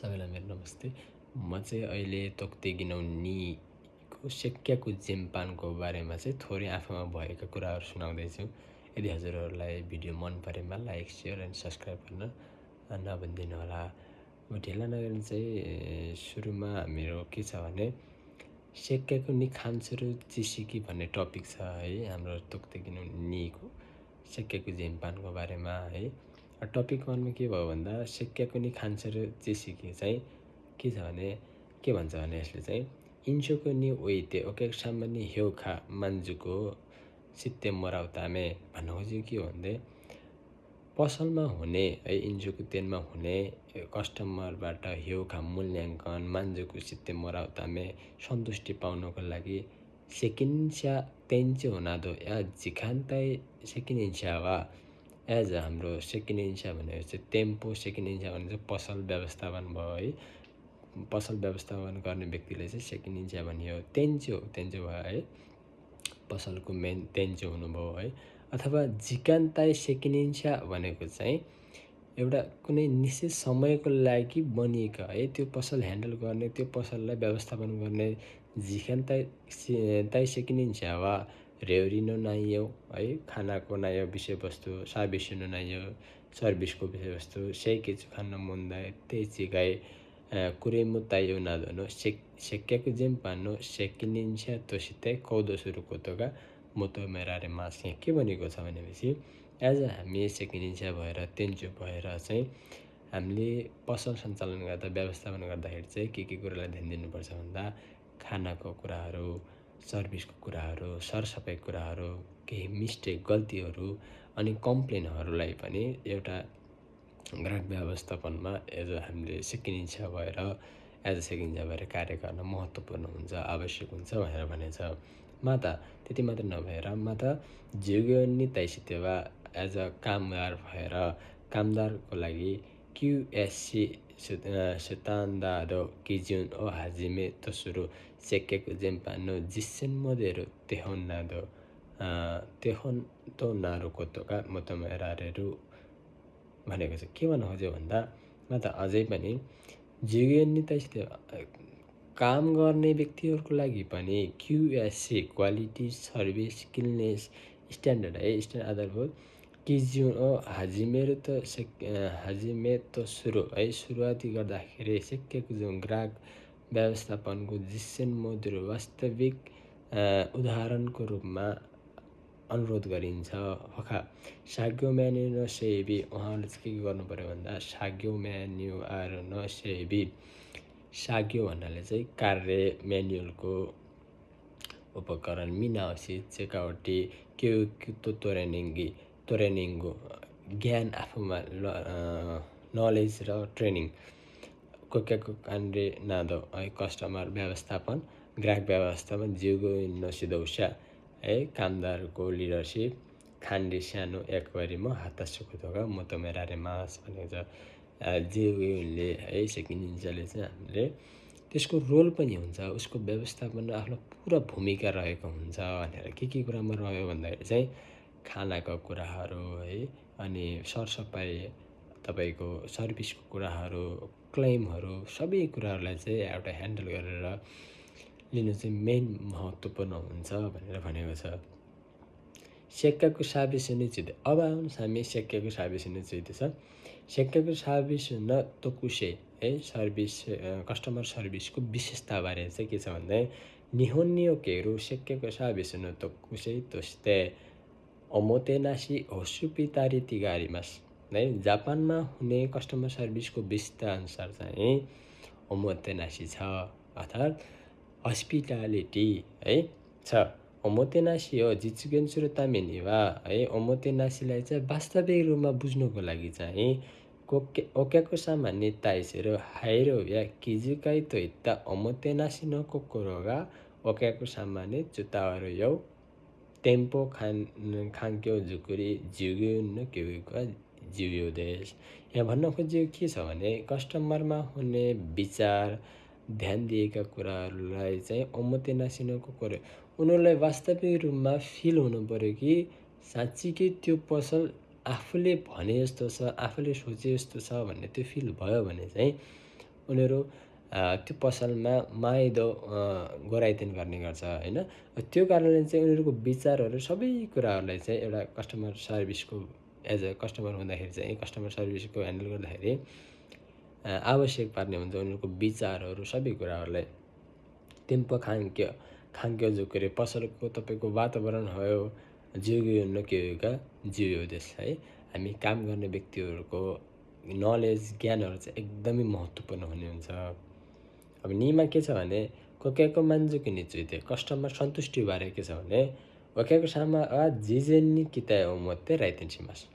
सबैलाई मेरो नमस्ते। म चाहिँ अहिले तोक्ते गिनौनीको सेक्क्याको जेमपानको बारेमा चाहिँ थोरै आफूमा भएका कुराहरू सुनाउँदैछु। यदि हजुरहरूलाई भिडियो मन परेमा लाइक, सेयर एन्ड सब्सक्राइब गर्न नभुलिदिनु होला। अब ढिला नगरी चाहिँ सुरुमा मेरो के छ भने सेक्क्याको नि खान्छु चिसिकी भन्ने टपिक छ है हाम्रो तोक्ते गिनौनीको सेक्क्याको जेमपानको बारेमा है। टपिक 1मा के भयो भन्दा सेक्क्याको नि खान्छ र चिसिकी चाहिँ के छ भने के भन्छ भने यसले चाहिँ इन्चोको नि ओइते ओकेक सामान्य हेउखा मान्जुको सित्ते मराउतामे भन्न खोजेको के हो भन्दै पसलमा हुने है इन्चोको तेलमा हुने कस्टमरबाट हेउखा मूल्याङ्कन मान्जुको सित्ते मराउतामे सन्तुष्टि पाउनको लागि सेकिन्स्या तेन्चे हुनादो या झिखान्ताइ सेकिनिन्स्या वा एज हाम्रो सेकिनिन्स्या भनेको चाहिँ टेम्पो सेकिनिन्स्या भने चाहिँ पसल व्यवस्थापन भयो है। पसल व्यवस्थापन गर्ने व्यक्तिले चाहिँ सेकिनिन्स्या भनियो। तेन्चो भयो है, पसलको मेन तेन्चो हुनुभयो है। अथवा झिकान्ताइ सेकिनिन्स्या भनेको चाहिँ एउटा कुनै निश्चित समयको लागि बनिएका है त्यो पसल ह्यान्डल गर्ने त्यो पसललाई व्यवस्थापन गर्ने झिकान्ताइ सेकिनिन्स्या वा रेउरिनो नाइयो है खानाको नाइयो विषयवस्तु साबिसिनो नाइयो सर्भिसको विषयवस्तु सेकेचु खान मुन्दाय त्यही चिगाई कुरेमु ताइयो नादोनो सेक्क्याको जेमपानो सेकिनिन्स्या तोसितै कौदो सुरु कोतोगा मोतो मेरारे मास यहाँ के भनेको छ भनेपछि एज हामी सेकिनिन्स्या भएर तेन्चो भएर चाहिँ हामीले पसल सञ्चालन गर्दा व्यवस्थापन गर्दाखेरि चाहिँ के कुरालाई ध्यान दिनुपर्छ भन्दा खानाको कुराहरू सर्भिसको कुराहरू सरसफाइ कुराहरू केही मिस्टेक गल्तीहरू अनि कम्प्लेनहरूलाई पनि एउटा ग्राहक व्यवस्थापनमा एज हामीले सेकिनिन्स्या भएर कार्य गर्न महत्त्वपूर्ण हुन्छ आवश्यक हुन्छ भनेर भनेछ। माता त्यति मात्र नभएर माता जिउगनी ताइसितेवा एज अ कामदार भएर कामदारको लागि क्युएससी सुतान्दादो किजुन ओ हाजिमे तसुरु सेक्केको जेमपानो जिसेन मोदेरो तेहोन्नादो तेहोन तो नारो कोतोका मोतोमेरारेरु भनेको छ। के भन्नु खोज्यो भन्दा माता अझै पनि जिउगनी ताइसितेवा काम गर्ने व्यक्तिहरूको लागि पनि क्युएससी क्वालिटी सर्भिस क्लिननेस स्ट्यान्डर्ड है स्ट्यान्डर्ड आधारभूत किजुन ओ हाजिमेरो त सुरु है सुरुवाती गर्दाखेरि सेक्केको जुन ग्राहक व्यवस्थापनको जिसेन मोडल वास्तविक उदाहरणको रूपमा अनुरोध गरिन्छ। हखा साग्यो म्यान्यु नसेबी उहाँले चाहिँ के गर्नु पर्यो भन्दा साग्यो म्यान्यु आर नसेबी साग्यो भन्नाले चाहिँ कार्य म्यान्युअलको उपकरण मिनावसी चेकावटी के ट्रेनिङ्गो ज्ञान आफूमा नलेज र ट्रेनिङ कोक्याको काण्डे नादो है कस्टमर व्यवस्थापन ग्राहक व्यवस्थापन जिउगो नसिदौस्या है कामदारको लिडरसिप खान्डे सानो एकबारीमा हात सुकुतोगा म त मेरारे मास भनेको छ। जिउले है सेकिनिन्स्याले चाहिँ हामीले त्यसको रोल पनि हुन्छ उसको व्यवस्थापनमा आफ्नो पुरा भूमिका रहेको हुन्छ भनेर के कुरामा रह्यो भन्दाखेरि चाहिँ खानाको कुराहरू है अनि सरसफाइ तपाईँको सर्भिसको कुराहरू क्लेमहरू सबै कुराहरूलाई चाहिँ एउटा ह्यान्डल गरेर लिनु चाहिँ मेन महत्त्वपूर्ण हुन्छ भनेर भनेको छ। सेक्काको साबिसुने चिते अब आउनुहोस् हामी सेक्काको साबिसुने चिते छ। सेक्काको साबिसुन तोकुसे है सर्भिस कस्टमर सर्भिसको विशेषताबारे चाहिँ के छ भन्दा निहोन्नियो केहरू सेक्काको साबिसुन तोकुसे तोस्ते ओमोतेनासी होसुपितारी तिगारिमास है जापानमा हुने कस्टमर सर्भिसको विशेषता अनुसार चाहिँ ओमोतेनासी छ अर्थात् हस्पिटालिटी है छ। ओमोतेनासी हो जिचुगेन्सुरो तामेनिवा है ओमोतेनासीलाई चाहिँ वास्तविक रूपमा बुझ्नुको लागि चाहिँ ओक्याको सामान्य ताइसेरो हाइरो या किजुकाइ तो इत्ता ओमोतेनासी न कोकोरोगा ओक्याको सामान्य चुताहरू यौ टेम्पो खान्क्यो जुकुरी जिउग्यो न केउका जिउयो देश। यहाँ भन्न खोजेको के छ भने कस्टमरमा हुने विचार ध्यान दिएका कुराहरूलाई चाहिँ ओमोतेनासी न कोकोरो उनीहरूलाई वास्तविक रूपमा फिल हुनु पर्यो कि साँच्चीकै त्यो पसल आफूले भने जस्तो छ आफूले सोचे जस्तो छ भन्ने त्यो फिल भयो भने चाहिँ उनीहरू त्यो पसलमा माइदो गराइदिन गर्ने गर्छ हैन। त्यो कारणले चाहिँ उनीहरूको विचारहरू सबै कुराहरूलाई चाहिँ एउटा कस्टमर सर्भिसको एज अ कस्टमर हुँदाखेरि चाहिँ कस्टमर सर्भिसको ह्यान्डल गर्दाखेरि आवश्यक पर्ने हुन्छ उनीहरूको विचारहरू सबै कुराहरूलाई। तेम्प खाङ्क्यो जुकुरे पसलको तपाईँको वातावरण भयो जिउयो नकिउका जिउयो देश है। हामी काम गर्ने व्यक्तिहरूको नलेज ज्ञानहरू चाहिँ एकदमै महत्त्वपूर्ण हुने हुन्छ। अब निमा के छ भने कोक्याको मान्जुकी निचुइते कस्टमर सन्तुष्टि बारे के छ भने ओक्याको सामा जिजेन्नी किताय ओमोते राइतेन छिमास